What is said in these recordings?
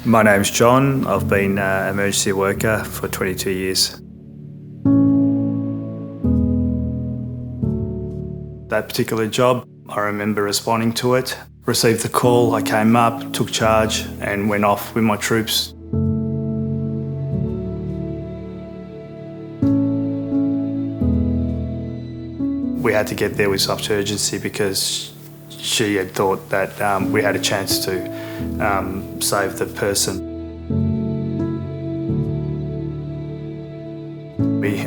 My name's John. I've been an emergency worker for 22 years. That particular job, I remember responding to it. Received the call, I came up, took charge and went off with my troops. We had to get there with such urgency because she had thought that we had a chance to save the person. We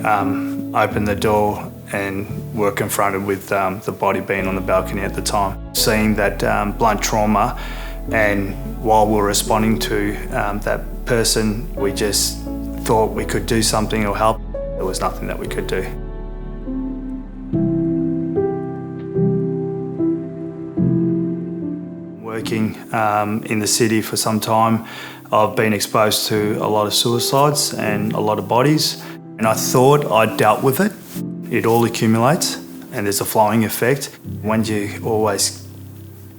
opened the door and were confronted with the body being on the balcony at the time. Seeing that blunt trauma, and while we were responding to that person, we just thought we could do something or help. There was nothing that we could do. Working in the city for some time, I've been exposed to a lot of suicides and a lot of bodies, and I thought I'd dealt with it. It all accumulates and there's a flowing effect. When you always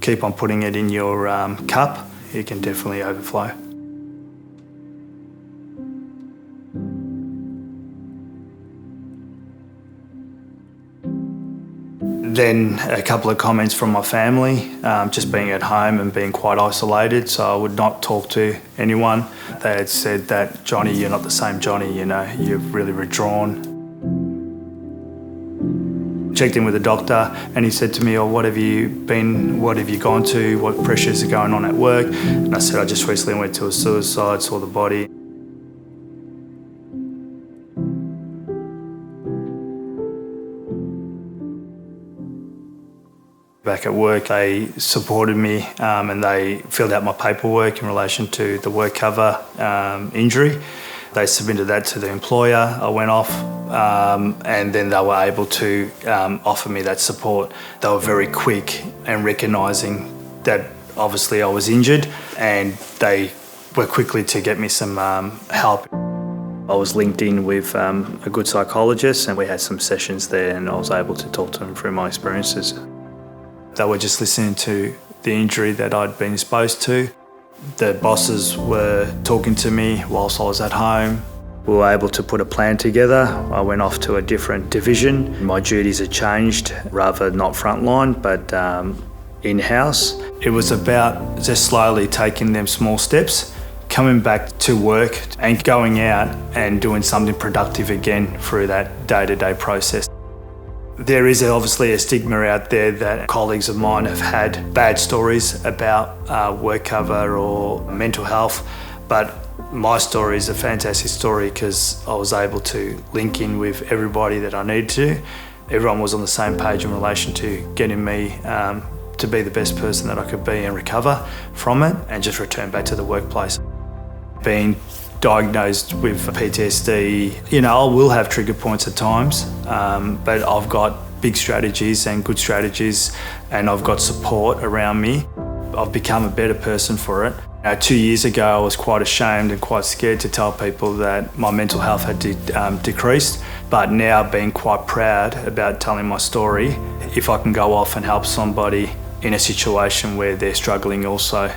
keep on putting it in your cup, it can definitely overflow. Then a couple of comments from my family, just being at home and being quite isolated, so I would not talk to anyone. They had said that, "Johnny, you're not the same Johnny, you've really withdrawn." Checked in with the doctor and he said to me, "Oh, what have you gone to? What pressures are going on at work?" And I said, "I just recently went to a suicide, saw the body." Back at work, they supported me and they filled out my paperwork in relation to the work cover injury. They submitted that to the employer. I went off and then they were able to offer me that support. They were very quick in recognising that obviously I was injured, and they were quickly to get me some help. I was linked in with a good psychologist and we had some sessions there, and I was able to talk to them through my experiences. They were just listening to the injury that I'd been exposed to. The bosses were talking to me whilst I was at home. We were able to put a plan together. I went off to a different division. My duties had changed, rather not frontline, but in-house. It was about just slowly taking them small steps, coming back to work and going out and doing something productive again through that day-to-day process. There is obviously a stigma out there that colleagues of mine have had bad stories about work cover or mental health, but my story is a fantastic story because I was able to link in with everybody that I needed to. Everyone was on the same page in relation to getting me to be the best person that I could be and recover from it and just return back to the workplace. Being diagnosed with PTSD, I will have trigger points at times, but I've got big strategies and good strategies, and I've got support around me. I've become a better person for it. 2 years ago, I was quite ashamed and quite scared to tell people that my mental health had decreased, but now being quite proud about telling my story. If I can go off and help somebody in a situation where they're struggling also,